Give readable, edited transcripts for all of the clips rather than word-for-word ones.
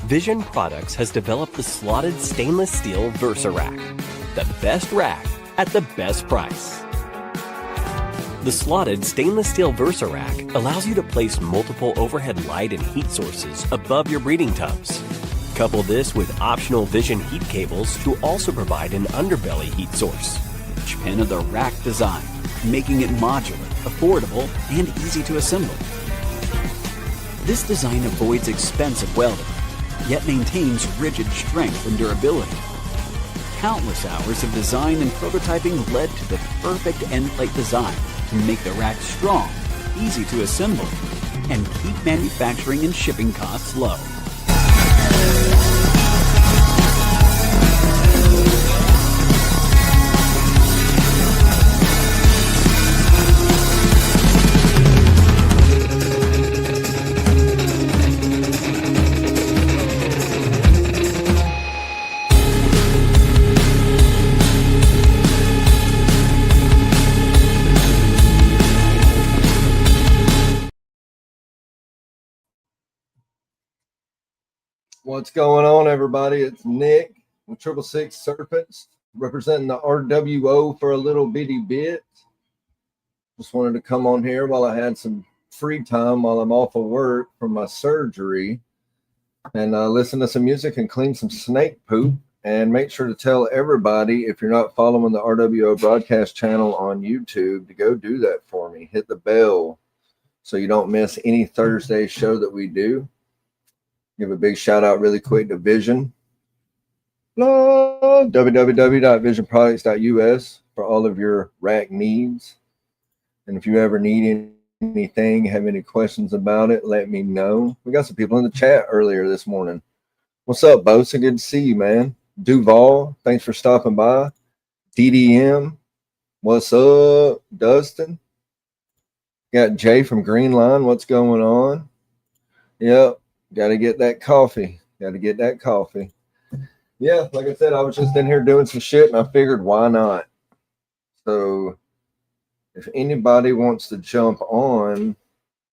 Vision Products has developed the slotted stainless steel Versa Rack, the best rack at the best price. The slotted stainless steel Versa Rack allows you to place multiple overhead light and heat sources above your breeding tubs. Couple this with optional Vision heat cables to also provide an underbelly heat source. Each pin of the rack design, making it modular, affordable, and easy to assemble. This design avoids expensive welding, yet maintains rigid strength and durability. Countless hours of design and prototyping led to the perfect end plate design to make the rack strong, easy to assemble, and keep manufacturing and shipping costs low. What's going on, everybody? It's Nick with 666 Serpents, representing the R.W.O for a little bitty bit. Just wanted to come on here while I had some free time while I'm off of work from my surgery and listen to some music and clean some snake poop. And make sure to tell everybody, if you're not following the R.W.O broadcast channel on YouTube, to go do that for me. Hit the bell so you don't miss any Thursday show that we do. Give a big shout out really quick to Vision. www.visionproducts.us for all of your rack needs. And if you ever need anything, have any questions about it, let me know. We got some people in the chat earlier this morning. What's up, Bosa? Good to see you, man. Duval, thanks for stopping by. DDM, what's up? Dustin. Got Jay from Green Line. What's going on? Yep. Got to get that coffee. Got to get that coffee. Yeah, like I said, I was just in here doing some shit, and I figured, why not? So if anybody wants to jump on,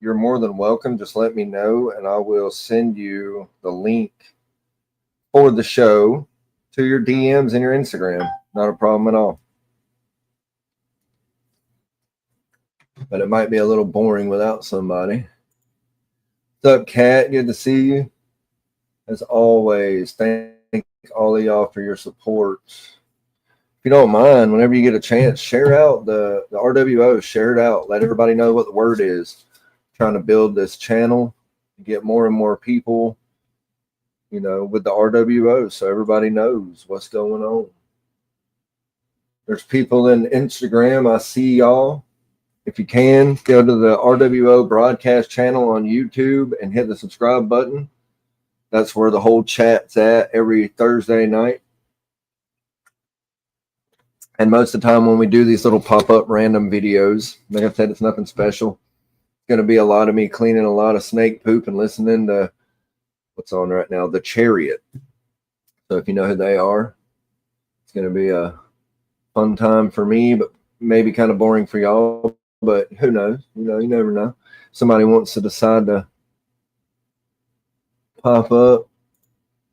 you're more than welcome. Just let me know, and I will send you the link for the show to your DMs and your Instagram. Not a problem at all. But it might be a little boring without somebody. What's up, Kat? Good to see you. As always, thank all of y'all for your support. If you don't mind, whenever you get a chance, share out the R.W.O. Share it out. Let everybody know what the word is. I'm trying to build this channel, get more and more people, with the R.W.O. so everybody knows what's going on. There's people in Instagram. I see y'all. If you can, go to the R.W.O. broadcast channel on YouTube and hit the subscribe button. That's where the whole chat's at every Thursday night. And most of the time when we do these little pop-up random videos, like I said, it's nothing special. It's going to be a lot of me cleaning a lot of snake poop and listening to what's on right now, The Chariot. So if you know who they are, it's going to be a fun time for me, but maybe kind of boring for y'all. But who knows? You never know. Somebody wants to decide to pop up.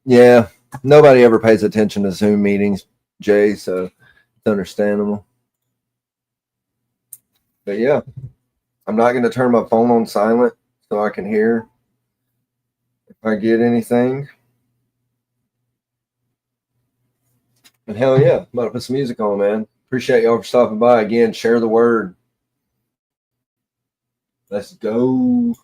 Yeah, nobody ever pays attention to Zoom meetings, Jay, so it's understandable. But yeah, I'm not going to turn my phone on silent so I can hear if I get anything. And hell yeah, I'm about to put some music on, man. Appreciate y'all for stopping by. Again, share the word. Let's go.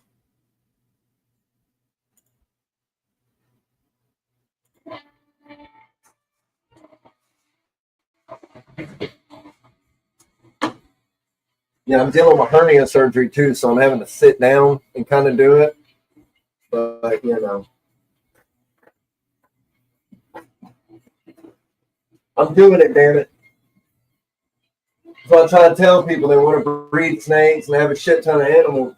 Yeah, I'm dealing with hernia surgery too, so I'm having to sit down and kind of do it. But, I'm doing it, damn it. So I try to tell people they want to breed snakes and have a shit ton of animals.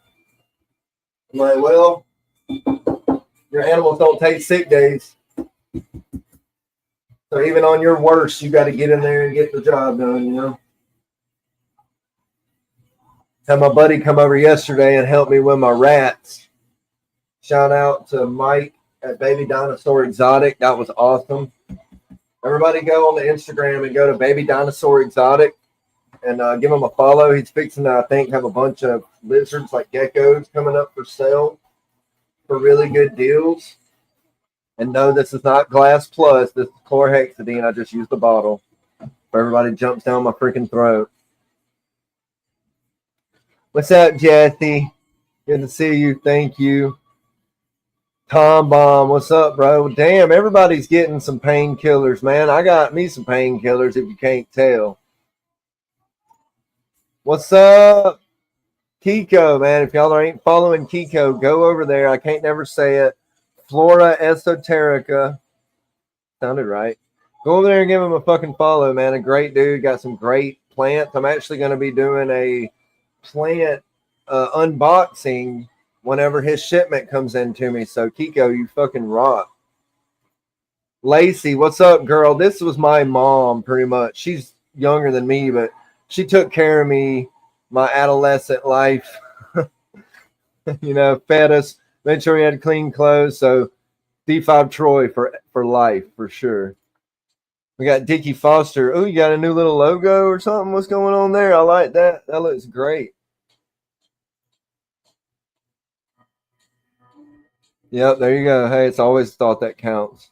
I'm like, well, your animals don't take sick days. So even on your worst, you got to get in there and get the job done, Had my buddy come over yesterday and help me with my rats. Shout out to Mike at Baby Dinosaur Exotic. That was awesome. Everybody go on the Instagram and go to Baby Dinosaur Exotic and give him a follow. He's fixing to, I think, have a bunch of lizards like geckos coming up for sale for really good deals. And no, this is not Glass Plus. This is chlorhexidine. I just used the bottle. If everybody jumps down my freaking throat. What's up, Jesse? Good to see you. Thank you. Tom Bomb, what's up, bro? Damn, everybody's getting some painkillers, man. I got me some painkillers if you can't tell. What's up, Kiko, man? If y'all ain't following Kiko, go over there. I can't never say it. Flora Esoterica. Sounded right. Go over there and give him a fucking follow, man. A great dude. Got some great plants. I'm actually going to be doing a plant unboxing whenever his shipment comes in to me. So, Kiko, you fucking rock. Lacey, what's up, girl? This was my mom, pretty much. She's younger than me, but she took care of me my adolescent life. You know, fed us, made sure we had clean clothes. So, D5 Troy for life, for sure. We got Dickie Foster. Oh, you got a new little logo or something? What's going on there? I like that. That looks great. Yep, there you go. Hey, it's always thought that counts.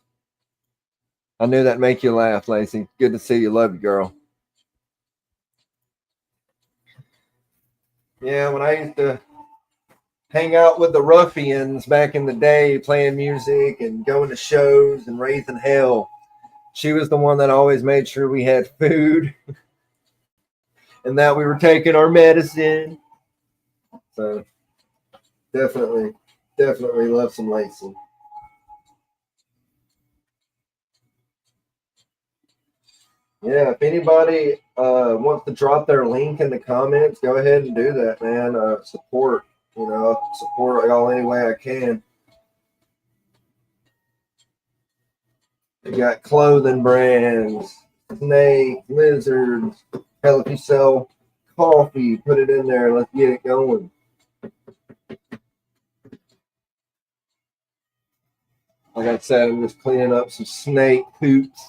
I knew that'd make you laugh, Lacey. Good to see you. Love you, girl. Yeah, when I used to hang out with the ruffians back in the day, playing music and going to shows and raising hell, she was the one that always made sure we had food and that we were taking our medicine. So definitely love some Lacey. Yeah, if anybody wants to drop their link in the comments, go ahead and do that, man. Support y'all any way I can. You got clothing brands, snake, lizards. Hell, if you sell coffee, put it in there. Let's get it going. Like I said, I'm just cleaning up some snake poops.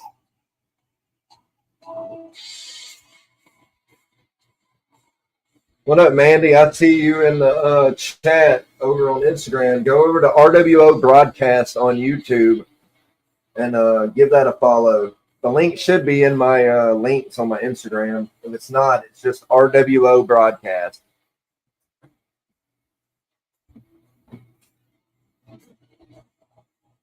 What up, Mandy? I see you in the chat over on Instagram. Go over to R.W.O broadcast on YouTube and give that a follow. The link should be in my links on my Instagram. If it's not, it's just R.W.O broadcast.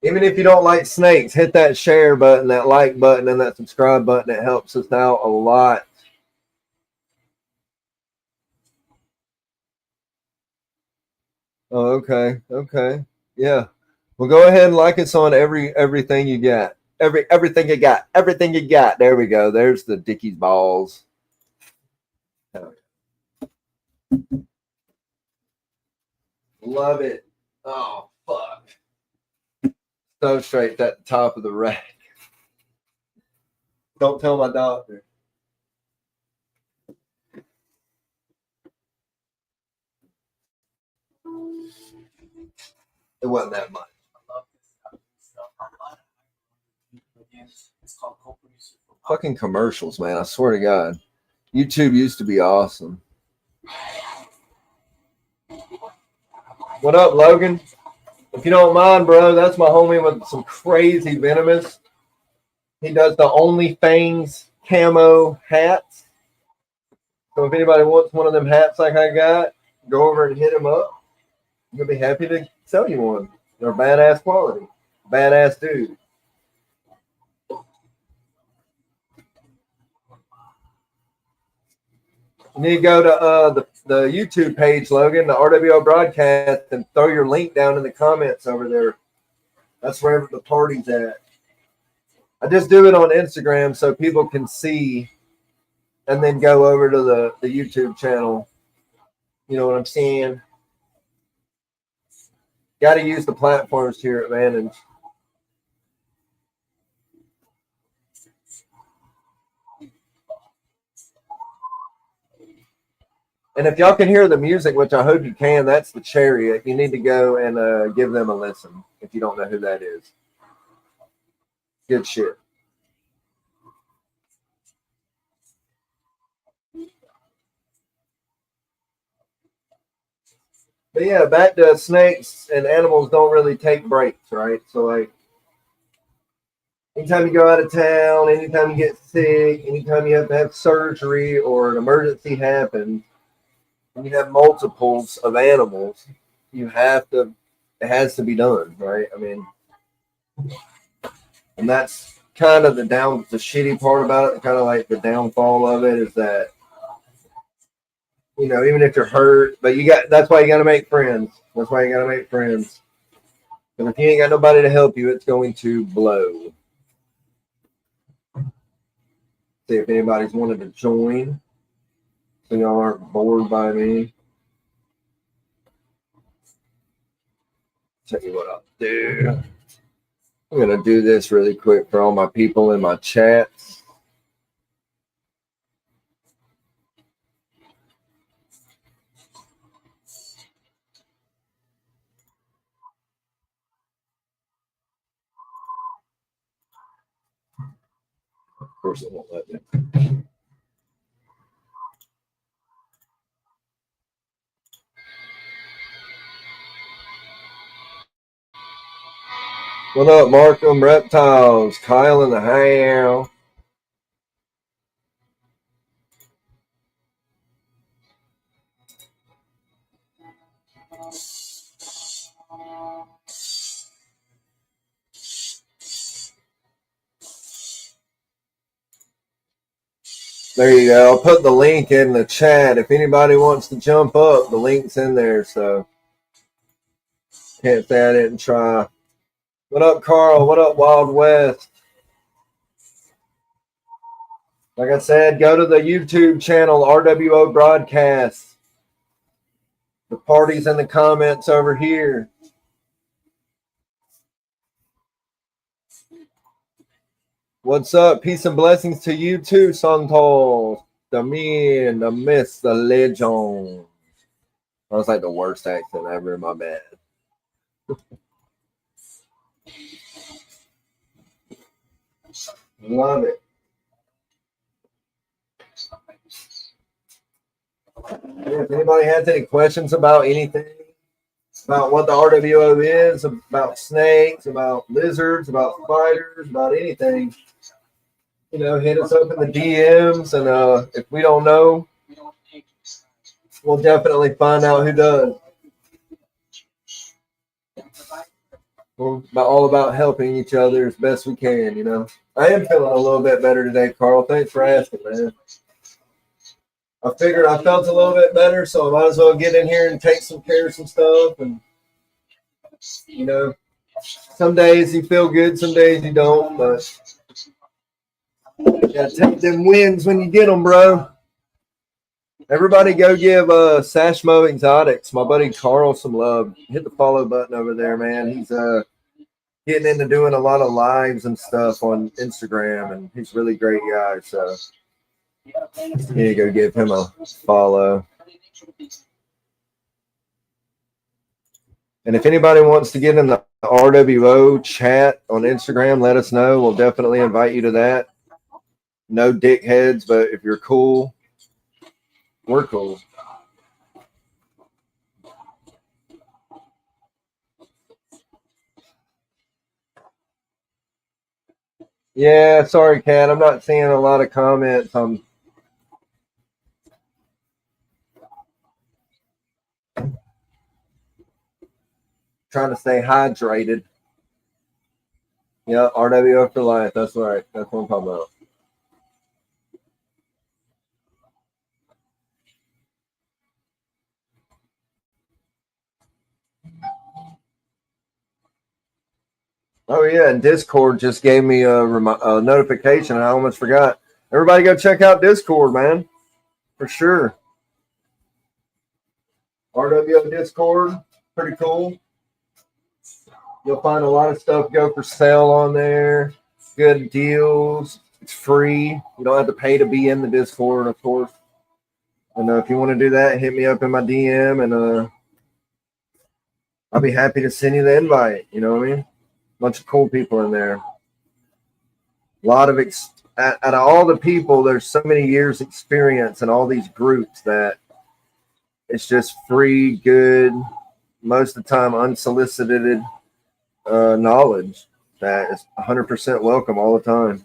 Even if you don't like snakes, hit that share button, that like button, and that subscribe button. It helps us out a lot. Oh, okay. Okay. Yeah. Well, go ahead and like us on everything you got. Everything you got. Everything you got. There we go. There's the Dickies balls. Love it. Oh, fuck. So straight at the top of the rack. Don't tell my doctor. It wasn't that much. Fucking commercials, man. I swear to God. YouTube used to be awesome. What up, Logan? If you don't mind, bro, that's my homie with some crazy venomous. He does the OnlyFans camo hats. So if anybody wants one of them hats like I got, go over and hit him up. I'm going to be happy to sell you one. They're badass quality. Badass dude. You need to go to the YouTube page, Logan, the R.W.O broadcast, and throw your link down in the comments over there. That's wherever the party's at. I just do it on Instagram so people can see and then go over to the YouTube channel. You know what I'm saying? Got to use the platforms to your advantage. And if y'all can hear the music, which I hope you can, that's the Chariot. You need to go and give them a listen if you don't know who that is. Good shit. But yeah, back to snakes and animals don't really take breaks, right? So like anytime you go out of town, anytime you get sick, anytime you have to have surgery or an emergency happens, and you have multiples of animals, you have to, it has to be done, right? I mean, and that's kind of the shitty part about it, kind of like the downfall of it is that, you know, even if you're hurt, but that's why you got to make friends. That's why you got to make friends. And if you ain't got nobody to help you, it's going to blow. See if anybody's wanted to join so y'all aren't bored by me. Tell you what I'll do. I'm going to do this really quick for all my people in my chats. Of course, it won't let me. What up, Markham Reptiles? Kyle in the house. There you go. I'll put the link in the chat. If anybody wants to jump up, the link's in there. So can't say I didn't try. What up, Carl? What up, Wild West? Like I said, go to the YouTube channel, R.W.O Broadcast. The party's in the comments over here. What's up? Peace and blessings to you too, Santos. The man, the myth, the legend. That was like the worst accent ever, my bad. Love it. If anybody has any questions about anything, about what the R.W.O is, about snakes, about lizards, about spiders, about anything, you know, hit us up in the DMs, and if we don't know, we'll definitely find out who does. We're all about helping each other as best we can, you know. I am feeling a little bit better today, Carl. Thanks for asking, man. I figured I felt a little bit better, so I might as well get in here and take some care of some stuff. And, you know, some days you feel good, some days you don't, but you gotta take them wins when you get them, bro. Everybody go give Sashmo Exotics, my buddy Carl, some love. Hit the follow button over there, man. He's getting into doing a lot of lives and stuff on Instagram, and he's a really great guy, so you need to go give him a follow. And if anybody wants to get in the R.W.O chat on Instagram, let us know. We'll definitely invite you to that. No dickheads, but if you're cool, we're cool. Yeah, sorry, Kat. I'm not seeing a lot of comments. I'm trying to stay hydrated. Yeah, R.W.O for life. That's right. That's what I'm talking about. Oh, yeah, and Discord just gave me a notification, and I almost forgot. Everybody go check out Discord, man. For sure. R.W.O Discord, pretty cool. You'll find a lot of stuff go for sale on there. Good deals. It's free. You don't have to pay to be in the Discord, of course. And if you want to do that, hit me up in my DM, and I'll be happy to send you the invite. You know what I mean? Bunch of cool people in there. A lot of out of all the people, there's so many years experience in all these groups that it's just free, good, most of the time unsolicited knowledge that is 100% welcome all the time.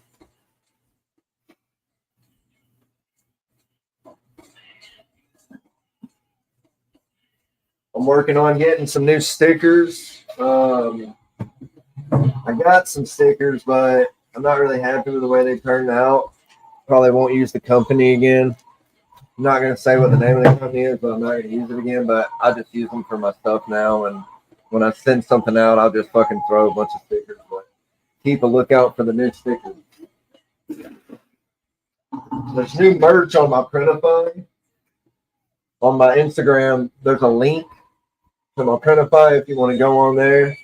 I'm working on getting some new stickers. I got some stickers, but I'm not really happy with the way they turned out. Probably won't use the company again. I'm not going to say what the name of the company is, but I'm not going to use it again. But I just use them for my stuff now. And when I send something out, I'll just fucking throw a bunch of stickers. But keep a lookout for the new stickers. There's new merch on my Printify. On my Instagram, there's a link to my Printify if you want to go on there.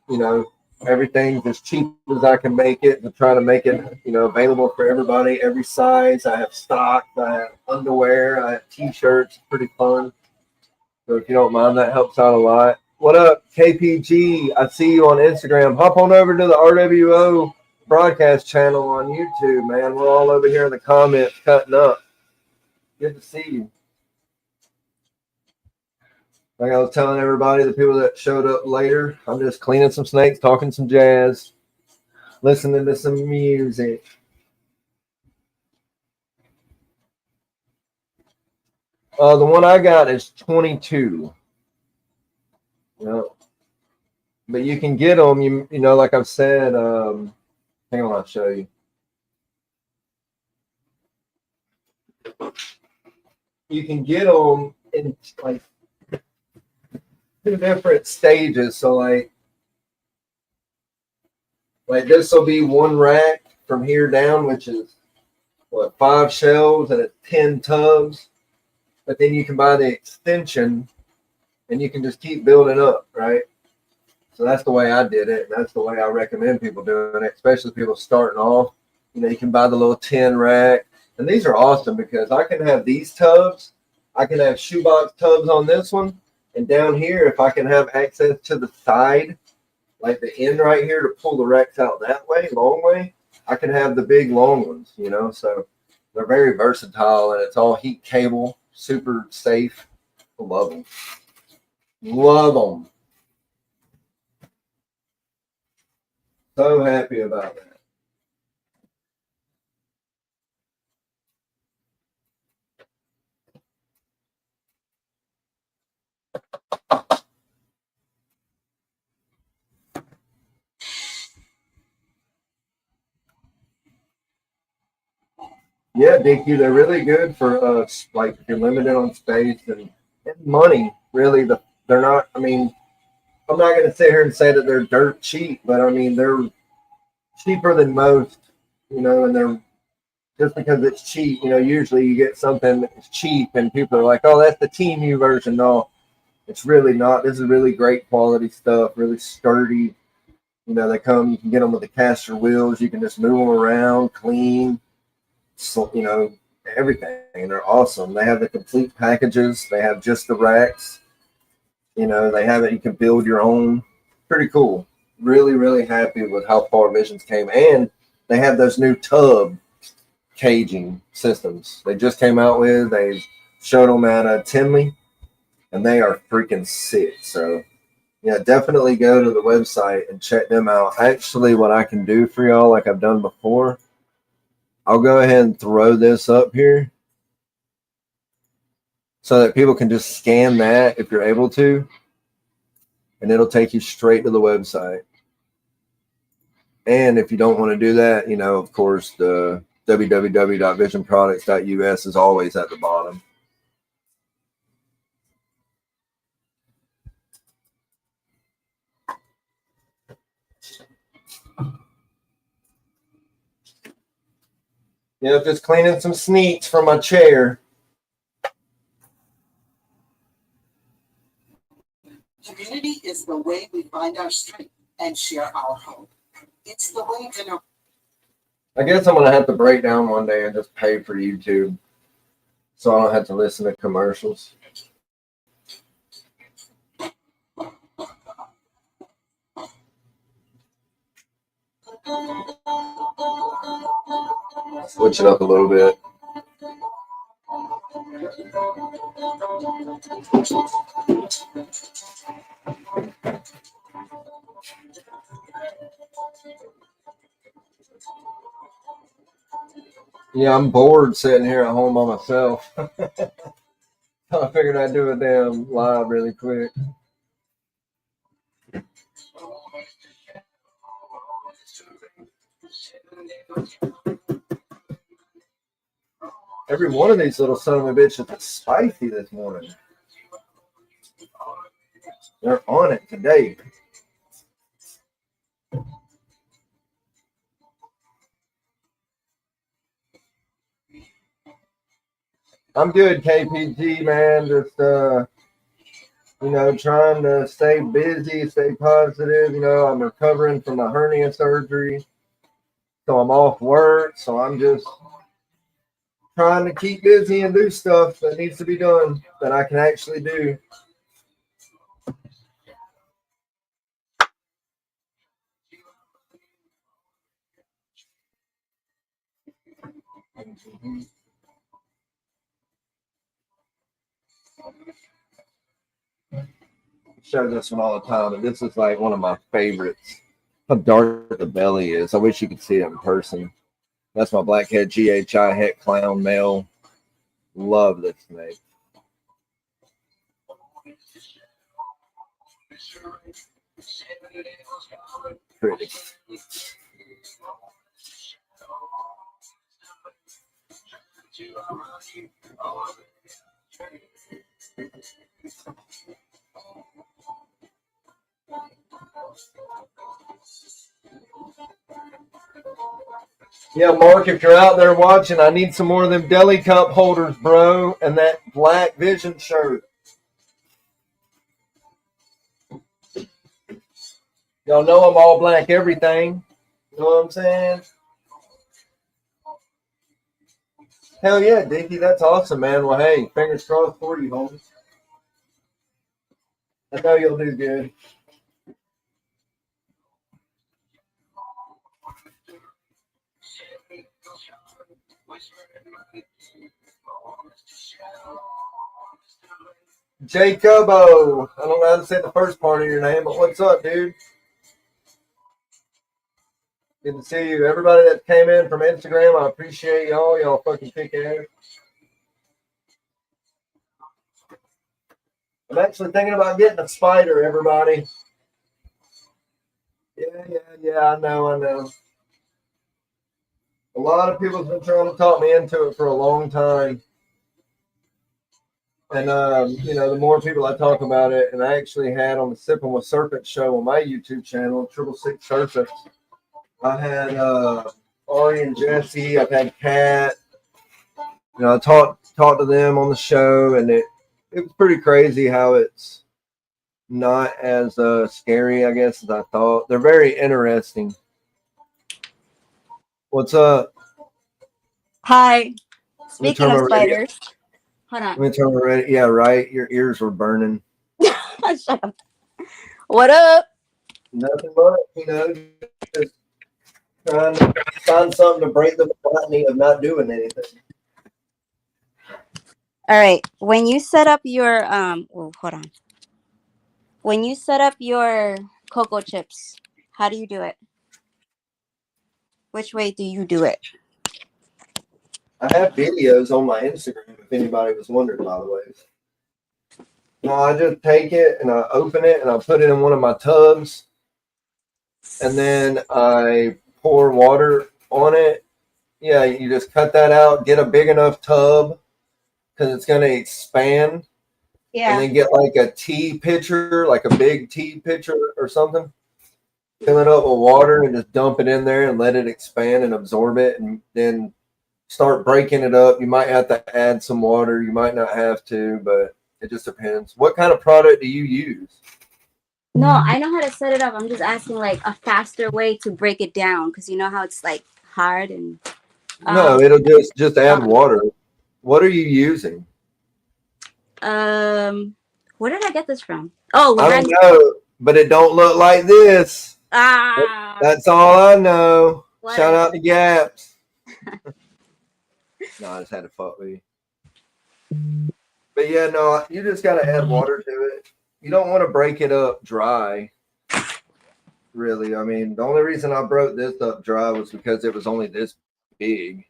You know, everything's as cheap as I can make it to try to make it, you know, available for everybody, every size. I have stock, I have underwear, I have t-shirts. Pretty fun. So if you don't mind, that helps out a lot. What up, KPG? I see you on Instagram. Hop on over to the R.W.O broadcast channel on YouTube, man. We're all over here in the comments cutting up. Good to see you. Like I was telling everybody, the people that showed up later, I'm just cleaning some snakes, talking some jazz, listening to some music. The one I got is 22. You know, but you can get them. You know, like I've said. Hang on, I'll show you. You can get them in like 2 different stages. So like this will be 1 rack from here down, which is what, 5 shelves and it's 10 tubs. But then you can buy the extension and you can just keep building up, right? So that's the way I did it. And that's the way I recommend people doing it, especially people starting off. You know, you can buy the little 10 rack. And these are awesome because I can have these tubs. I can have shoebox tubs on this one. And down here, if I can have access to the side, like the end right here to pull the racks out that way, long way, I can have the big long ones, you know. So they're very versatile and it's all heat cable, super safe. I love them. Love them. So happy about that. Yeah, DQ, they're really good for like if you're limited on space and money. Really, they're not. I mean, I'm not going to sit here and say that they're dirt cheap, but I mean they're cheaper than most. You know, and they're just because it's cheap. You know, usually you get something that's cheap, and people are like, "Oh, that's the TMU version." No, it's really not. This is really great quality stuff. Really sturdy. You know, they come. You can get them with the caster wheels. You can just move them around, clean. So, you know, everything. They're awesome. They have the complete packages. They have just the racks. You know, they have it. You can build your own. Pretty cool. Really, really happy with how far Visions came. And they have those new tub caging systems. They just came out with. They showed them at Tinley, and they are freaking sick. So, yeah, definitely go to the website and check them out. Actually, what I can do for y'all, like I've done before, I'll go ahead and throw this up here so that people can just scan that if you're able to, and it'll take you straight to the website. And if you don't want to do that, you know, of course, the www.visionproducts.us is always at the bottom. Yeah, just cleaning some sneaks from my chair. Community is the way we find our strength and share our hope. It's the way to know. I guess I'm going to have to break down one day and just pay for YouTube. so I don't have to listen to commercials. Switch it up a little bit. Yeah, I'm bored sitting here at home by myself. I figured I'd do a damn live really quick. Every one of these little son of a bitch is spicy this morning. They're on it today. I'm good, KPG, man. Just trying to stay busy, stay positive. I'm recovering from the hernia surgery, so I'm off work. So I'm just trying to keep busy and do stuff that needs to be done that I can actually do. Show this one all the time, and this is like one of my favorites. How dark the belly is. I wish you could see it in person. That's my blackhead GHI het clown male. Love this snake. Pretty. Yeah, Mark, if you're out there watching, I need some more of them deli cup holders, bro, and that black Vision shirt. Y'all know I'm all black everything. You know what I'm saying? Hell yeah, Dickie, that's awesome, man. Well, hey, fingers crossed for you, homie. I know you'll do good. Jacobo, I don't know how to say the first part of your name, but what's up, dude? Good to see you. Everybody that came in from Instagram, I appreciate y'all. Y'all fucking kick ass. I'm actually thinking about getting a spider, everybody. Yeah, I know. A lot of people have been trying to talk me into it for a long time. And, the more people I talk about it, and I actually had on the Sipping with Serpent show on my YouTube channel, 666 Serpents, I had Ari and Jesse, I've had Kat. I talked to them on the show, and it was pretty crazy how it's not as scary, I guess, as I thought. They're very interesting. What's up? Hi. Speaking of spiders. Hold on. Let me turn my radio. Yeah, right. Your ears were burning. Shut up. What up? Nothing but, just trying to find something to break the monotony of not doing anything. All right. When you set up your hold on. When you set up your cocoa chips, how do you do it? Which way do you do it? I have videos on my Instagram if anybody was wondering, by the way. No, I just take it and I open it and I put it in one of my tubs, and then I pour water on it. Yeah, you just cut that out, get a big enough tub because it's going to expand. Yeah. And then get like a tea pitcher, like a big tea pitcher or something. Fill it up with water and just dump it in there and let it expand and absorb it, and then start breaking it up. You might have to add some water. You might not have to, but it just depends. What kind of product do you use? No, I know how to set it up. I'm just asking like a faster way to break it down, because you know how it's like hard and No, it'll just add water. What are you using? Where did I get this from? Oh, I don't Lorenzo. know, but it don't look like this. Ah, That's all I know. what Shout a out to Gaps. No, I just had to fuck with you. But yeah, no, you just gotta add water to it. You don't want to break it up dry. Really, I mean, the only reason I broke this up dry was because it was only this big.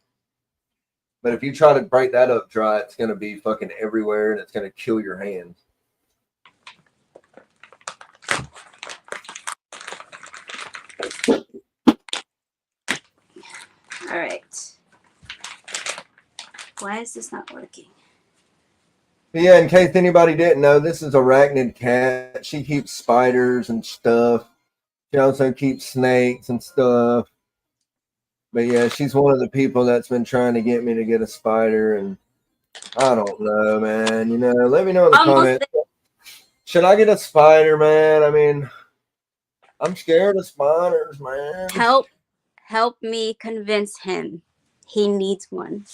But if you try to break that up dry, it's gonna be fucking everywhere and it's gonna kill your hands. all right. Why is this not working? But yeah, in case anybody didn't know, this is Arachnid Cat. She keeps spiders and stuff. She also keeps snakes and stuff. But yeah, she's one of the people that's been trying to get me to get a spider, and I don't know, man. You know, let me know in the Almost comments. Should I get a spider, man? I mean, I'm scared of spiders, man. help me convince him. He needs one.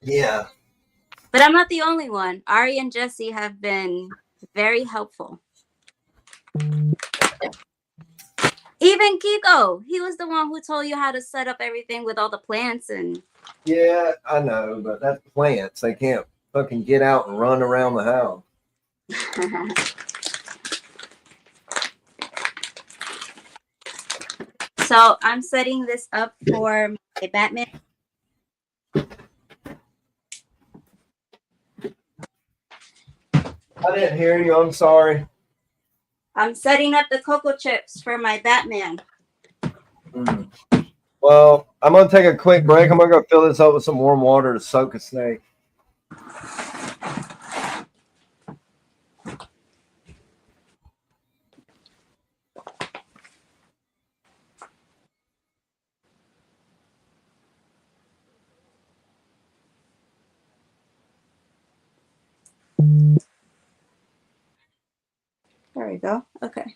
Yeah. But I'm not the only one. Ari and Jesse have been very helpful. Even Kiko, he was the one who told you how to set up everything with all the plants and. Yeah, I know, but that's plants. They can't fucking get out and run around the house. So I'm setting this up for my Batman. I didn't hear you. I'm sorry. I'm setting up the cocoa chips for my Batman. Well, I'm going to take a quick break. I'm going to go fill this up with some warm water to soak a snake. There we go. Okay.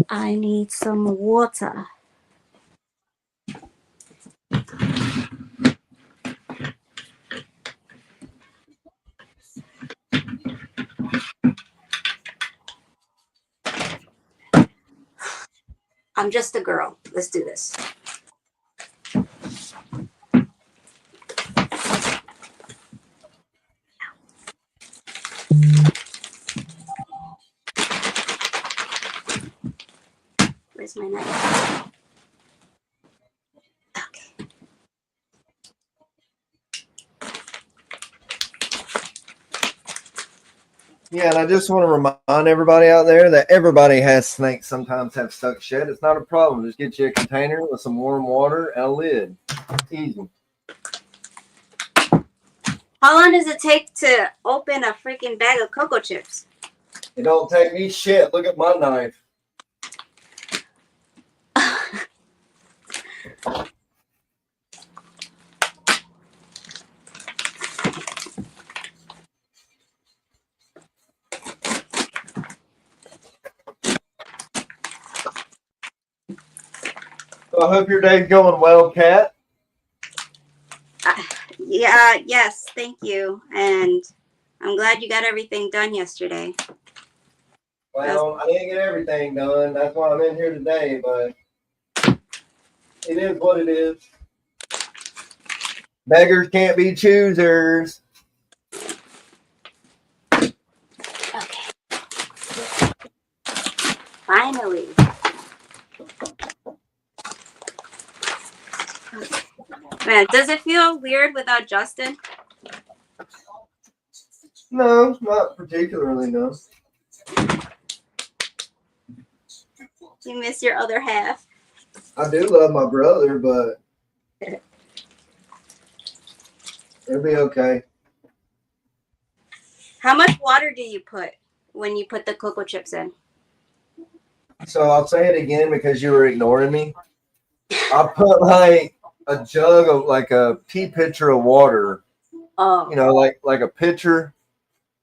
I need some water. I'm just a girl. Let's do this. Where's my knife? Okay. Yeah, and I just want to remind everybody out there that everybody has snakes sometimes have stuck shut. It's not a problem. Just get you a container with some warm water and a lid. It's easy. How long does it take to open a freaking bag of cocoa chips? It don't take me shit. Look at my knife. So I hope your day's going well, Kat. Yeah, yes, thank you. And I'm glad you got everything done yesterday. Well, I didn't get everything done. That's why I'm in here today, but it is what it is. Beggars can't be choosers. Okay. Finally. Man, does it feel weird without Justin? No, not particularly, no. You miss your other half? I do love my brother, but it'll be okay. How much water do you put when you put the cocoa chips in? So I'll say it again because you were ignoring me. I put like a jug of like a pea pitcher of water. Oh. You know, like a pitcher,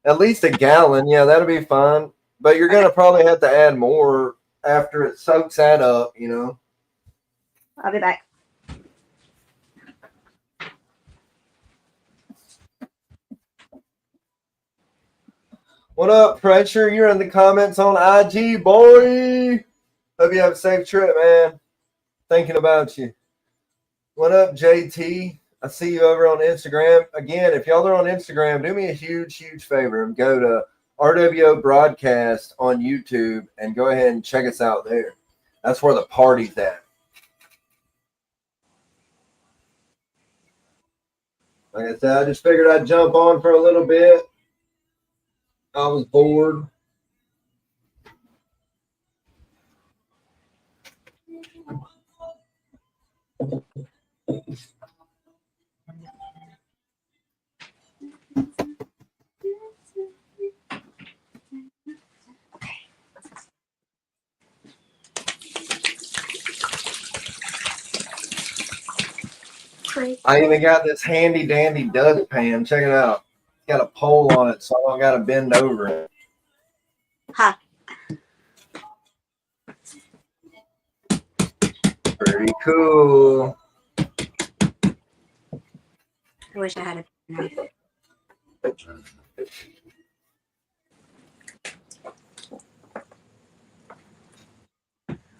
at least a gallon. Yeah, that'll be fine. But you're gonna probably have to add more after it soaks that up. You know. I'll be back. What up, Pressure? You're in the comments on IG, boy. Hope you have a safe trip, man. Thinking about you. What up, JT? I see you over on Instagram. Again, if y'all are on Instagram, do me a huge, huge favor and go to R.W.O broadcast on YouTube and go ahead and check us out there. That's where the party's at. Like I said, I just figured I'd jump on for a little bit. I was bored. I even got this handy dandy dustpan. Check it out. It's got a pole on it, so I don't got to bend over it. Ha. Pretty cool. I wish I had a knife.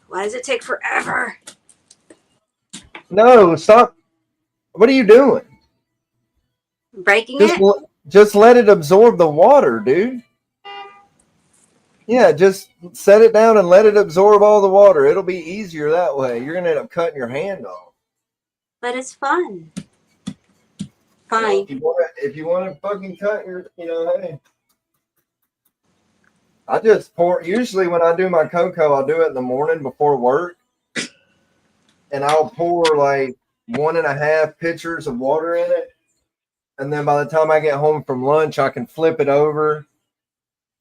Why does it take forever? No, stop. What are you doing? Breaking it? Just let it absorb the water, dude. Yeah, just set it down and let it absorb all the water. It'll be easier that way. You're going to end up cutting your hand off. But it's fun. Fine. If you want to fucking cut your, hey. I just pour, usually when I do my cocoa, I'll do it in the morning before work. And I'll pour like 1.5 pitchers of water in it. And then by the time I get home from lunch, I can flip it over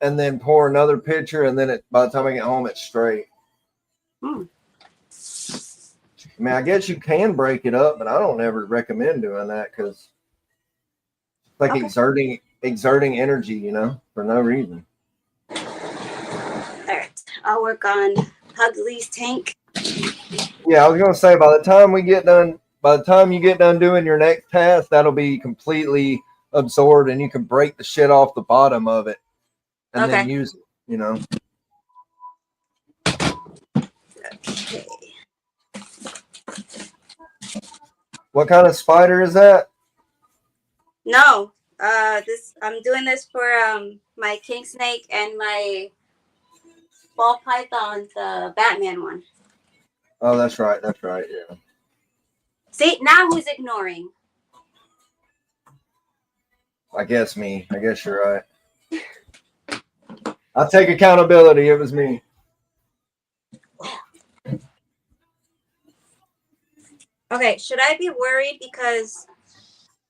and then pour another pitcher. And then by the time I get home, it's straight. I mean, I guess you can break it up, but I don't ever recommend doing that because it's like exerting energy, for no reason. All right. I'll work on Pugsley's tank. Yeah, I was gonna say by the time you get done doing your next task, that'll be completely absorbed, and you can break the shit off the bottom of it and then use it. Okay. What kind of spider is that? No, I'm doing this for my king snake and my ball python, the Batman one. Oh, that's right. Yeah. See, now who's ignoring? I guess you're right. I'll take accountability. It was me. Okay, should I be worried because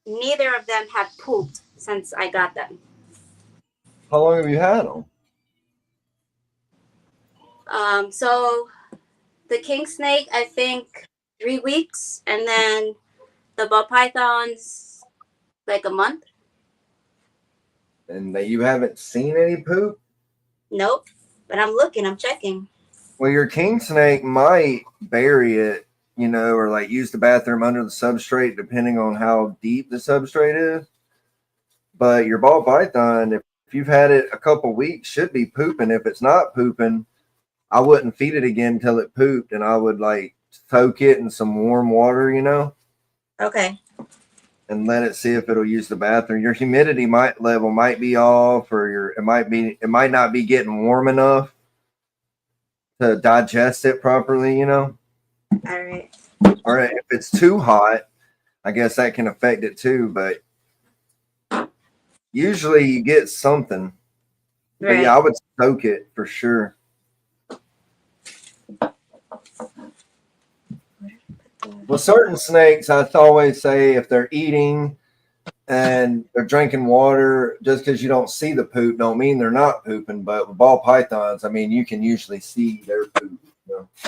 neither of them have pooped since I got them? How long have you had them? So the king snake, I think 3 weeks, and then the ball pythons like a month. And you haven't seen any poop? Nope, but I'm checking. Well, your king snake might bury it, or like use the bathroom under the substrate, depending on how deep the substrate is. But your ball python, if you've had it a couple weeks, should be pooping. If it's not pooping, I wouldn't feed it again until it pooped, and I would like soak it in some warm water, Okay. and let it see if it'll use the bathroom. Your humidity level might be off, or it might not be getting warm enough to digest it properly, All right. Or if it's too hot, I guess that can affect it too, but usually you get something. Right. But yeah, I would soak it for sure. Well, certain snakes, I always say if they're eating and they're drinking water, just because you don't see the poop don't mean they're not pooping. But with ball pythons, I mean, you can usually see their poop.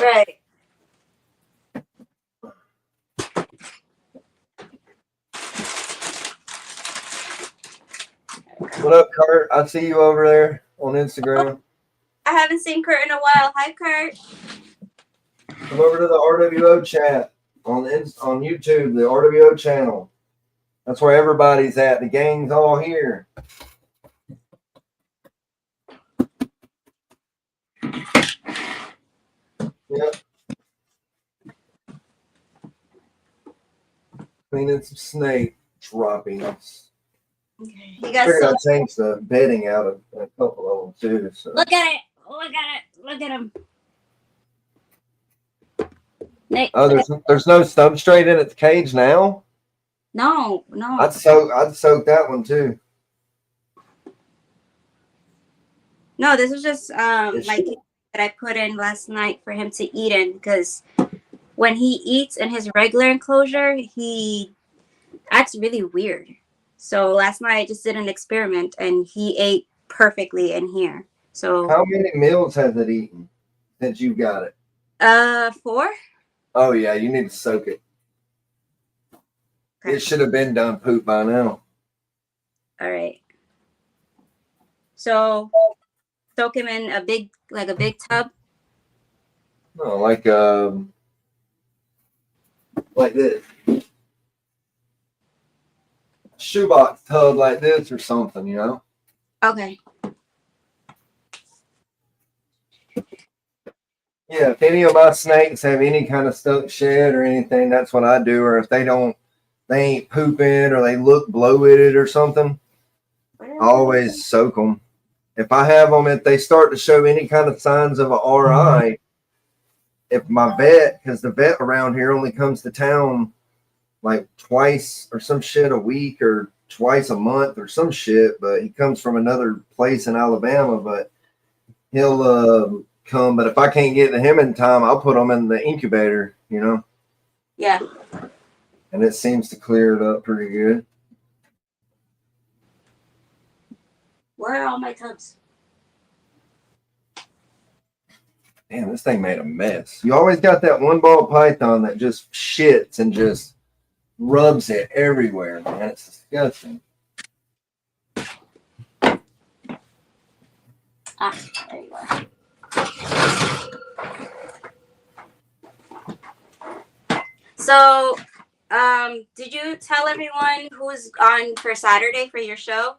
Right. What up, Kurt? I see you over there on Instagram. I haven't seen Kurt in a while. Hi, Kurt. Come over to the R.W.O chat on YouTube, the R.W.O channel. That's where everybody's at. The gang's all here. Cleaning some snake droppings. Okay. You guys Figured so I'd change the bedding out of a couple of them too. So. look at it. Look at it. Look at him. Nick. Oh, there's no substrate in its cage now. No. I'd soak that one too. No, this was just It's my cake that I put in last night for him to eat in, because when he eats in his regular enclosure, he acts really weird. So last night I just did an experiment and he ate perfectly in here. So How many meals has it eaten since you got it? 4. Oh yeah, you need to soak it. Okay. It should have been done poop by now. All right. So soak him in a big tub. No, like this. Shoebox tub like this or something, you know? Okay. Yeah, if any of my snakes have any kind of stuck shed or anything, that's what I do. Or if they ain't pooping or they look bloated or something, I always soak them. If I have them, if they start to show any kind of signs of a RI, if my vet, because the vet around here only comes to town like twice or some shit a week or twice a month or some shit, but he comes from another place in Alabama, but he'll come. But if I can't get to him in time, I'll put them in the incubator, you know? Yeah. And it seems to clear it up pretty good. Where are all my tubs? Damn, this thing made a mess. You always got that one ball python that just shits and just rubs it everywhere, man. It's disgusting. Ah, there you are. So, did you tell everyone who's on for Saturday for your show?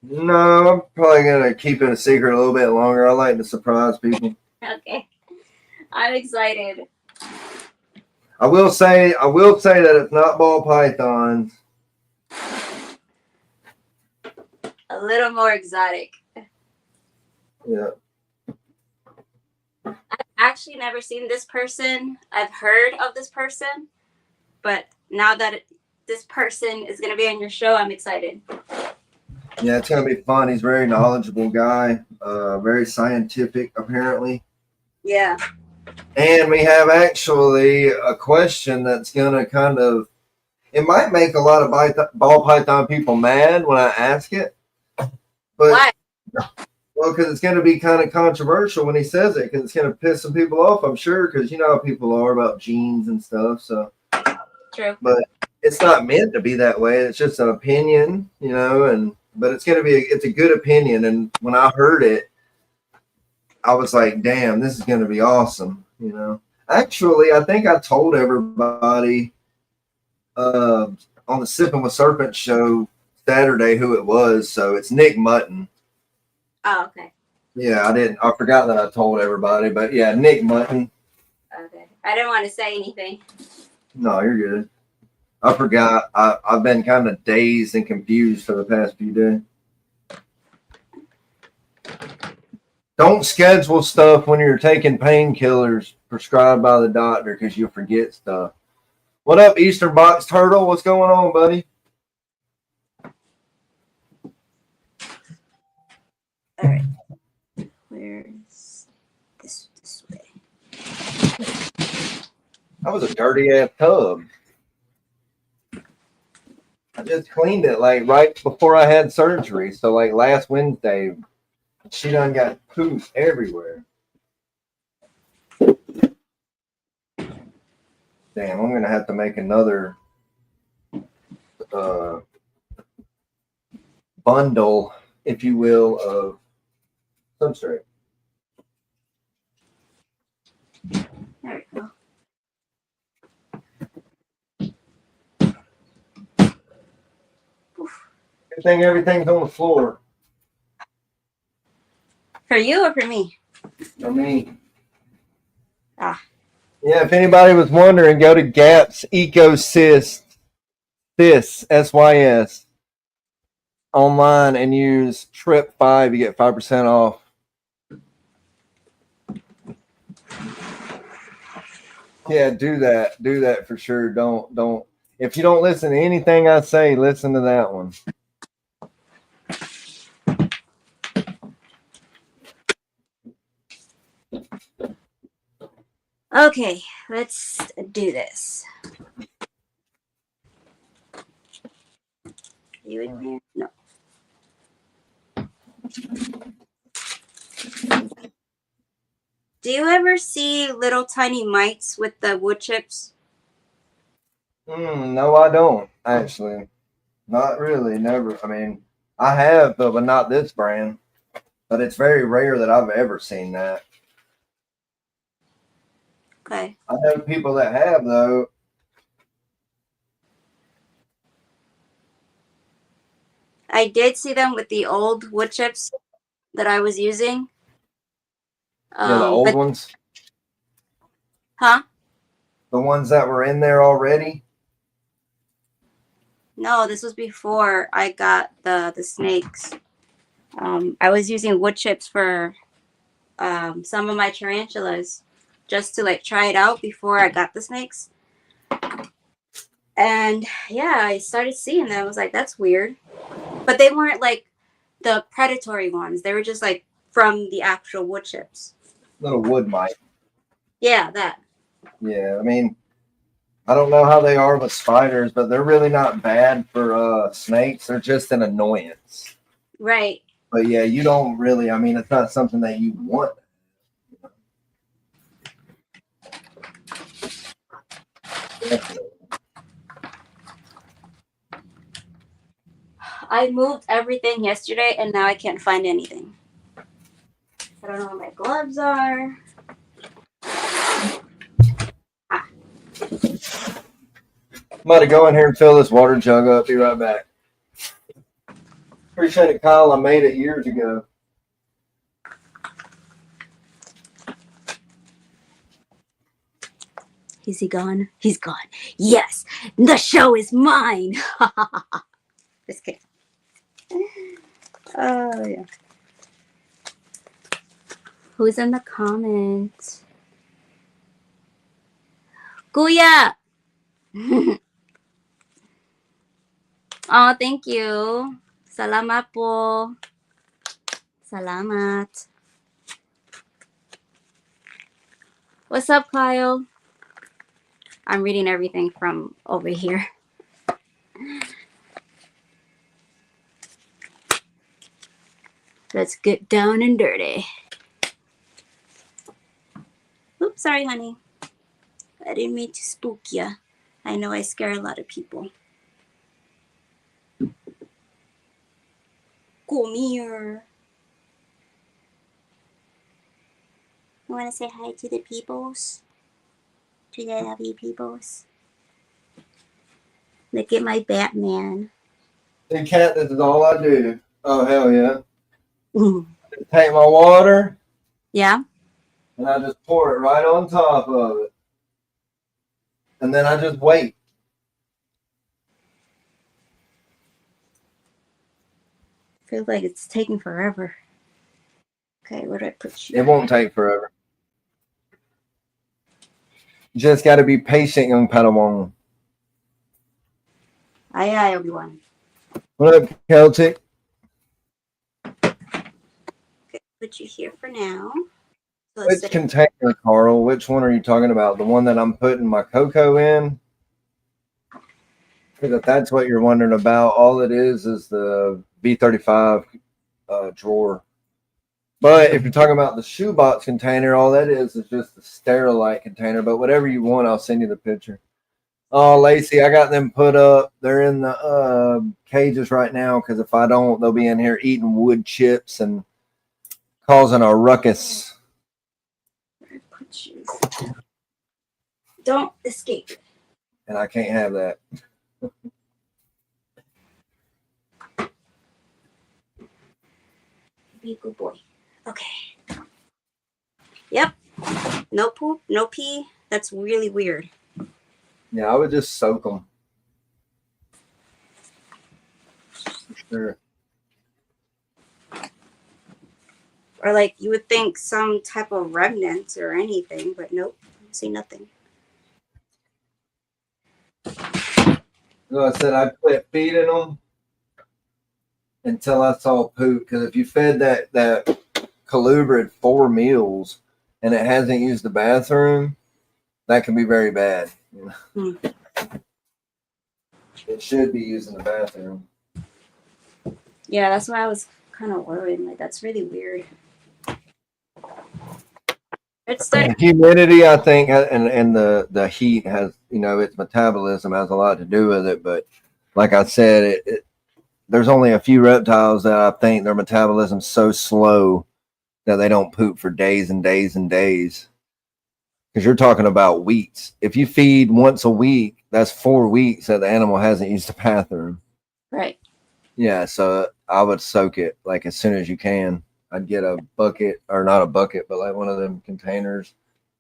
No, I'm probably gonna keep it a secret a little bit longer. I like to surprise people. Okay. I'm excited. I will say that it's not ball pythons. A little more exotic. Yeah. I've actually never seen this person. I've heard of this person, but now that this person is going to be on your show, I'm excited. Yeah, it's gonna be fun. He's a very knowledgeable guy, very scientific apparently. Yeah. And we have actually a question that's gonna it might make a lot of ball python people mad when I ask it. But why? Well, because it's going to be kind of controversial when he says it, because it's going to piss some people off, I'm sure, because you know how people are about genes and stuff. So, true. But it's not meant to be that way. It's just an opinion, you know. But it's a good opinion. And when I heard it, I was like, damn, this is going to be awesome, you know. Actually, I think I told everybody on the Sipping with Serpent show Saturday who it was. So it's Nick Mutton. Oh, okay. Yeah, I forgot that I told everybody, but yeah, Nick Mutton. Okay. I didn't want to say anything. No, you're good. I forgot. I've been kind of dazed and confused for the past few days. Don't schedule stuff when you're taking painkillers prescribed by the doctor because you'll forget stuff. What up, Eastern Box Turtle? What's going on, buddy? All right. Where's this way? That was a dirty ass tub. I just cleaned it like right before I had surgery. So like last Wednesday, she done got poop everywhere. Damn, I'm gonna have to make another bundle, if you will, of substrate. There we go. Good thing everything's on the floor. For you or for me? For me. Ah. Yeah, if anybody was wondering, go to Gap's EcoSys this SYS online and use TRIP5, you get 5% off. Yeah, do that. Do that for sure. Don't. If you don't listen to anything I say, listen to that one. Okay, let's do this. You in here? No. Do you ever see little tiny mites with the wood chips? No, I don't actually. Not really. Never. I mean, I have, but not this brand. But it's very rare that I've ever seen that. Okay. I know people that have though. I did see them with the old wood chips that I was using. Yeah, the old But ones, huh? the ones that were in there already. No, this was before I got the snakes. I was using wood chips for some of my tarantulas just to like try it out before I got the snakes. And yeah, I started seeing them. I was like, that's weird. But they weren't like the predatory ones. They were just like from the actual wood chips. Little wood mite. Yeah, that. Yeah, I mean, I don't know how they are with spiders, but they're really not bad for snakes. They're just an annoyance. Right. But yeah, you don't really. I mean, it's not something that you want. Definitely. I moved everything yesterday and now I can't find anything. I don't know where my gloves are. I'm about to go in here and fill this water jug up. Be right back. Appreciate it, Kyle. I made it years ago. Is he gone? He's gone. Yes, the show is mine. Just kidding. Oh, yeah. Who's in the comments? Kuya! Oh, thank you. Salamat po. Salamat. What's up, Kyle? I'm reading everything from over here. Let's get down and dirty. Oops, sorry, honey. I didn't mean to spook ya. I know I scare a lot of people. Come here. You want to say hi to the peoples? To the lovely peoples? Look at my Batman. Hey, cat, this is all I do. Oh, hell yeah. Take my water. Yeah? And I just pour it right on top of it. And then I just wait. Feels like it's taking forever. Okay, where do I put you? It won't take forever. You just got to be patient, young Padawan. Aye, aye, Obi-Wan. What up, Celtic? Okay, put you here for now. So Which container, Carl? Which one are you talking about? The one that I'm putting my cocoa in? If that's what you're wondering about, all it is the B35 drawer. But if you're talking about the shoebox container, all that is just the Sterilite container. But whatever you want, I'll send you the picture. Oh, Lacey, I got them put up. They're in the cages right now because if I don't, they'll be in here eating wood chips and causing a ruckus. Put you. Don't escape. And I can't have that. Be a good boy. Okay. Yep. No poop, no pee. That's really weird. Yeah, I would just soak them. Sure. Or like you would think some type of remnants or anything, but nope, I see nothing. So I said I quit feeding them until I saw poop. Because if you fed that colubrid 4 meals and it hasn't used the bathroom, that can be very bad. You know? It should be using the bathroom. Yeah, that's why I was kind of worried. Like that's really weird. It's starting. Humidity, I think, and the heat has, its metabolism has a lot to do with it. But like I said, there's only a few reptiles that I think their metabolism's so slow that they don't poop for days and days and days. Because you're talking about weeks. If you feed once a week, that's 4 weeks that the animal hasn't used the bathroom. Right. Yeah, so I would soak it like as soon as you can. I'd get a bucket, or not a bucket, but like one of them containers.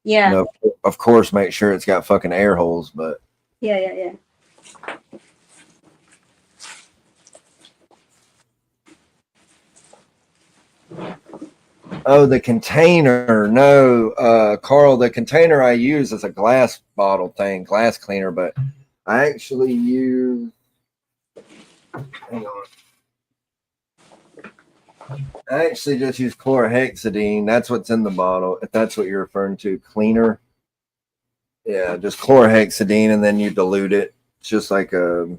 Yeah. Of course, make sure it's got fucking air holes, but Yeah. oh, the container. No, Carl, the container I use is a glass bottle thing, glass cleaner, but I actually use, hang on. I actually just use chlorhexidine. That's what's in the bottle. If that's what you're referring to, cleaner. Yeah, just chlorhexidine, and then you dilute it. It's just like a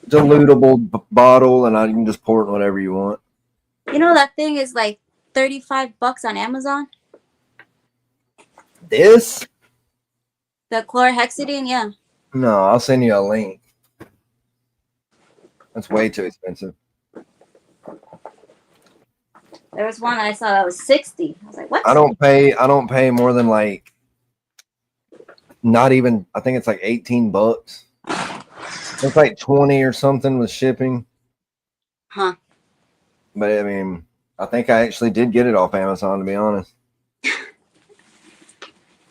dilutable bottle, and you can just pour it in whatever you want. You know that thing is like $35 on Amazon. This? The chlorhexidine, yeah. No, I'll send you a link. That's way too expensive. There was one I saw that was 60. I was like, what? I don't pay more than like, not even, I think it's like $18. It's like 20 or something with shipping. Huh. But I mean, I think I actually did get it off Amazon, to be honest.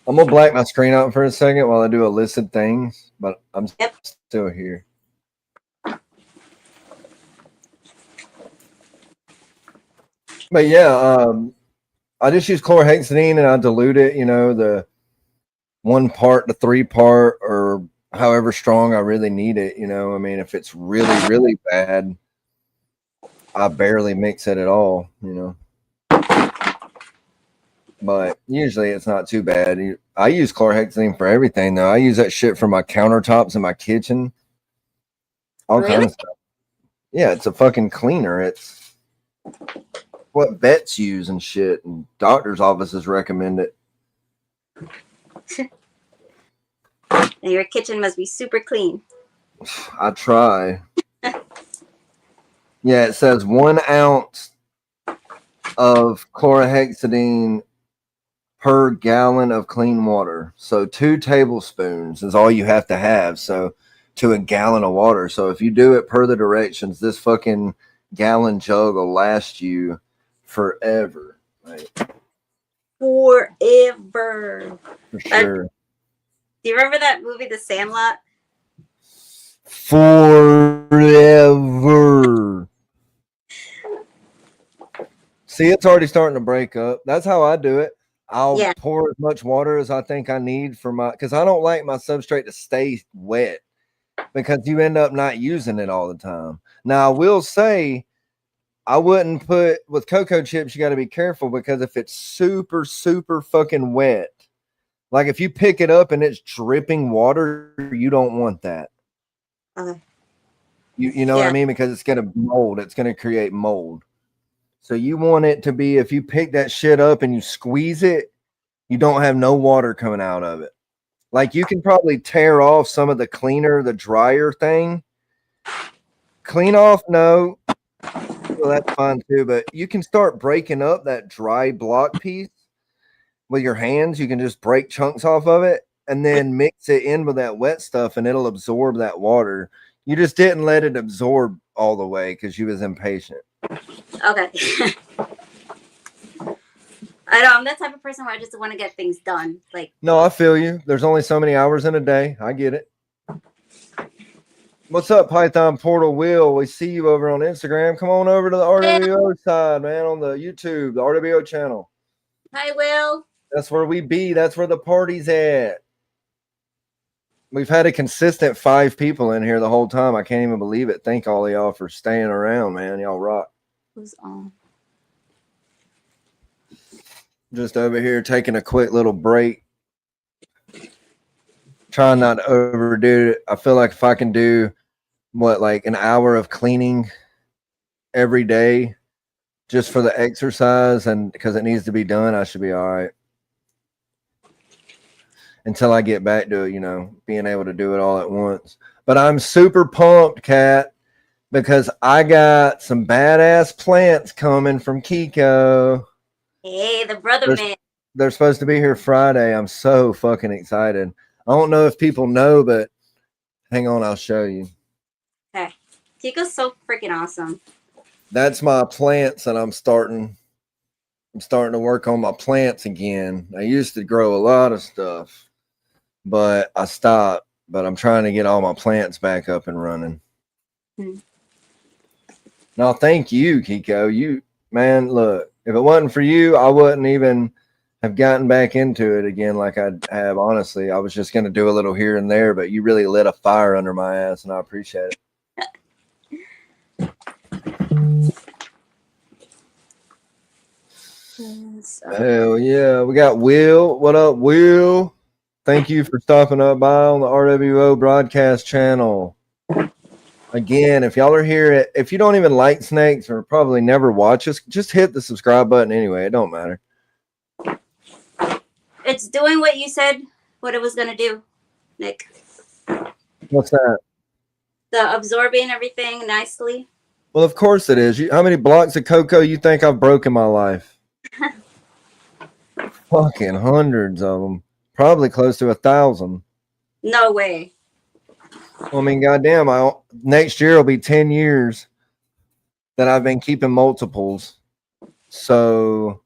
I'm gonna black my screen out for a second while I do illicit things, but I'm still here. But yeah, I just use chlorhexidine and I dilute it, the 1 part to 3 part, or however strong I really need it. I mean, if it's really, really bad, I barely mix it at all, But usually it's not too bad. I use chlorhexidine for everything, though. I use that shit for my countertops in my kitchen. All kinds of stuff. Yeah, it's a fucking cleaner. It's what vets use and shit, and doctors' offices recommend it. And your kitchen must be super clean. I try. Yeah, it says 1 ounce of chlorhexidine per gallon of clean water. So 2 tablespoons is all you have to have. So to a gallon of water. So if you do it per the directions, this fucking gallon jug will last you forever. Right? Forever. For sure. Do you remember that movie, The Sandlot? Forever. See, it's already starting to break up. That's how I do it. I'll pour as much water as I think I need for because I don't like my substrate to stay wet, because you end up not using it all the time. Now, I will say, I wouldn't put, with cocoa chips, you got to be careful, because if it's super, super fucking wet, like if you pick it up and it's dripping water, you don't want that. You know what I mean? Because it's going to mold. It's going to create mold. So you want it to be, if you pick that shit up and you squeeze it, you don't have no water coming out of it. Like you can probably tear off some of the cleaner, the dryer thing. Clean off, no. Well, that's fine too. But you can start breaking up that dry block piece with your hands. You can just break chunks off of it and then mix it in with that wet stuff, and it'll absorb that water. You just didn't let it absorb all the way because you was impatient. Okay. I know I'm that type of person where I just want to get things done. Like, no, I feel you. There's only so many hours in a day. I get it. What's up, Python Portal Will? We see you over on Instagram. Come on over to the R.W.O side, man, on the YouTube, the R.W.O channel. Hi, Will. That's where we be. That's where the party's at. We've had a consistent 5 people in here the whole time. I can't even believe it. Thank all of y'all for staying around, man. Y'all rock. Who's on? Just over here taking a quick little break. Trying not to overdo it. I feel like if I can do like an hour of cleaning every day just for the exercise and because it needs to be done, I should be all right. Until I get back to, being able to do it all at once. But I'm super pumped, Kat, because I got some badass plants coming from Kiko. Hey, the brother man. They're supposed to be here Friday. I'm so fucking excited. I don't know if people know, but hang on, I'll show you. Okay. Kiko's so freaking awesome. That's my plants, and I'm starting to work on my plants again. I used to grow a lot of stuff, but I stopped. But I'm trying to get all my plants back up and running. No, thank you, Kiko. You, man, look, if it wasn't for you, I wouldn't even have gotten back into it again like I have. Honestly, I was just going to do a little here and there, but you really lit a fire under my ass, and I appreciate it. Hell yeah. We got Will. What up, Will? Thank you for stopping up by on the R.W.O broadcast channel. Again, if y'all are here, if you don't even like snakes or probably never watch us, just hit the subscribe button anyway. It don't matter. It's doing what you said what it was going to do, Nick. What's that? The absorbing everything nicely. Well, of course it is. How many blocks of cocoa you think I've broken in my life? Fucking hundreds of them. Probably close to 1,000. No way. Well, I mean, goddamn, next year will be 10 years that I've been keeping multiples. So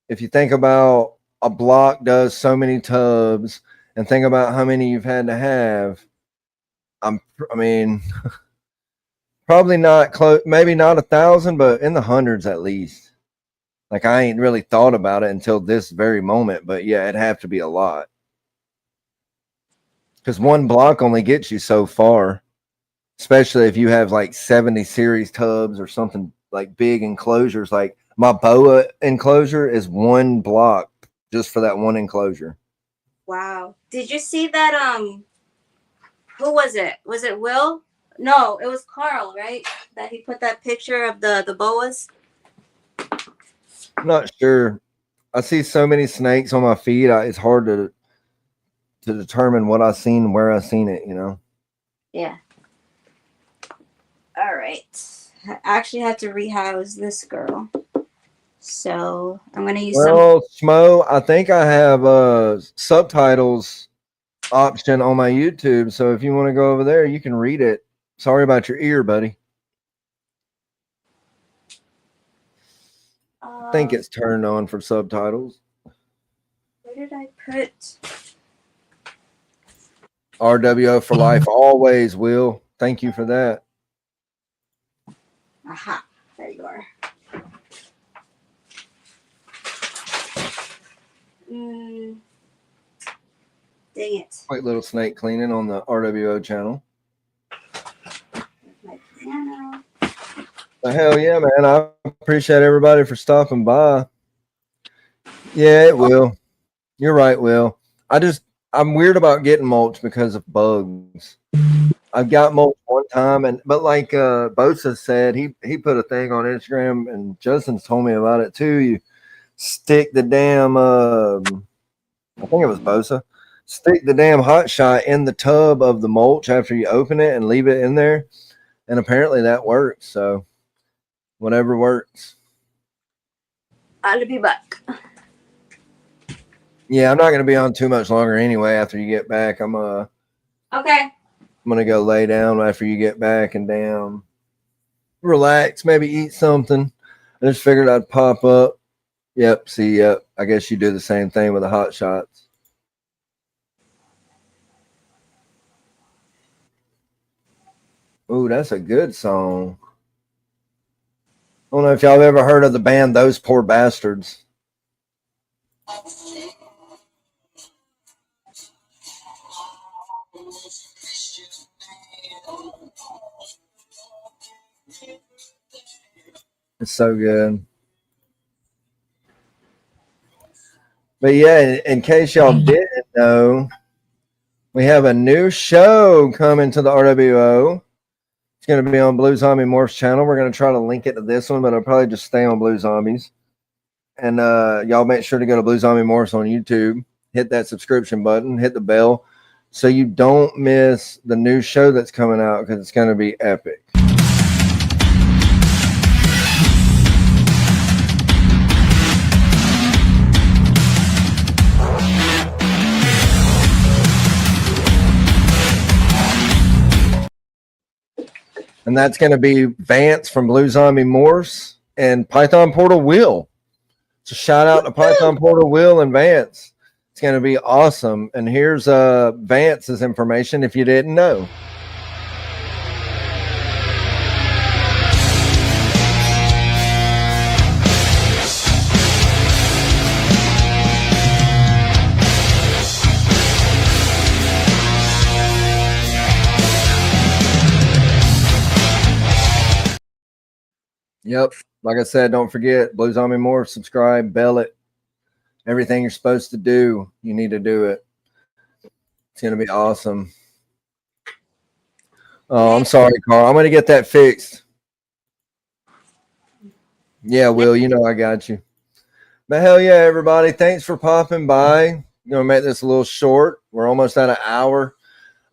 if you think about a block does so many tubs and think about how many you've had to have, I mean, probably not close, maybe not 1,000, but in the hundreds at least. Like, I ain't really thought about it until this very moment, but yeah, it'd have to be a lot. Because one block only gets you so far, especially if you have like 70 series tubs or something like big enclosures. Like my boa enclosure is one block just for that one enclosure. Wow. Did you see that? Who was it? Was it Will? No, it was Carl, right? That he put that picture of the boas. I'm not sure. I see so many snakes on my feed. It's hard to determine what I seen and where I seen it, Yeah. All right. I actually had to rehouse this girl. So I'm going to use Schmo, I think I have subtitles option on my YouTube. So if you want to go over there, you can read it. Sorry about your ear, buddy. I think it's turned on for subtitles. Where did I put? R.W.O for life always, Will. Thank you for that. Aha, there you are. Dang it. Quick little snake cleaning on the R.W.O channel. My piano. Hell yeah, man. I appreciate everybody for stopping by. Yeah, it will. You're right, Will. I'm weird about getting mulch because of bugs. I've got mulch one time, but like Bosa said, he put a thing on Instagram, and Justin's told me about it too. You stick the damn, I think it was Bosa, stick the damn hot shot in the tub of the mulch after you open it and leave it in there, and apparently that works. So whatever works. I'll be back. Yeah, I'm not gonna be on too much longer anyway. After you get back, Okay. I'm gonna go lay down after you get back and down, relax, maybe eat something. I just figured I'd pop up. Yep. See, yep. I guess you do the same thing with the hot shots. Ooh, that's a good song. I don't know if y'all have ever heard of the band Those Poor Bastards. It's so good. But yeah, in case y'all didn't know, we have a new show coming to the R.W.O. It's going to be on Blue Zombie Morph's channel. We're going to try to link it to this one, but it'll probably just stay on Blue Zombies. And y'all make sure to go to Blue Zombie Morphs on YouTube. Hit that subscription button. Hit the bell so you don't miss the new show that's coming out because it's going to be epic. And that's going to be Vance from Blue Zombie Morse and Python Portal Will. So shout out to Python Portal Will and Vance. It's going to be awesome. And here's Vance's information if you didn't know. Yep. Like I said, don't forget Blue Zombie Morph, subscribe, bell it. Everything you're supposed to do, you need to do it. It's going to be awesome. Oh, I'm sorry, Carl. I'm going to get that fixed. Yeah, Will, you know I got you. But hell yeah, everybody. Thanks for popping by. I'm going to make this a little short. We're almost at an hour.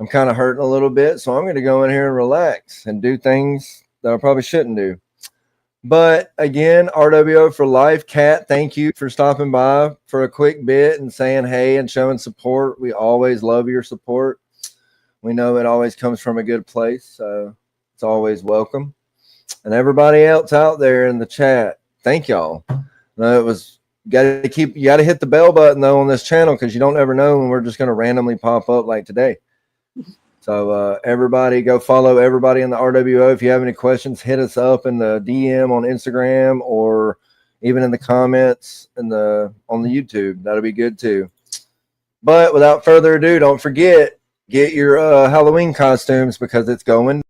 I'm kind of hurting a little bit, so I'm going to go in here and relax and do things that I probably shouldn't do. But again, R.W.O. for life. Kat, thank you for stopping by for a quick bit and saying hey and showing support. We always love your support. We know it always comes from a good place, so it's always welcome. And everybody else out there in the chat, thank y'all. It was you got to hit the bell button though on this channel because you don't ever know when we're just going to randomly pop up like today. So everybody go follow everybody in the R.W.O. If you have any questions, hit us up in the DM on Instagram or even in the comments on the YouTube. That'll be good too. But without further ado, don't forget, get your Halloween costumes because it's going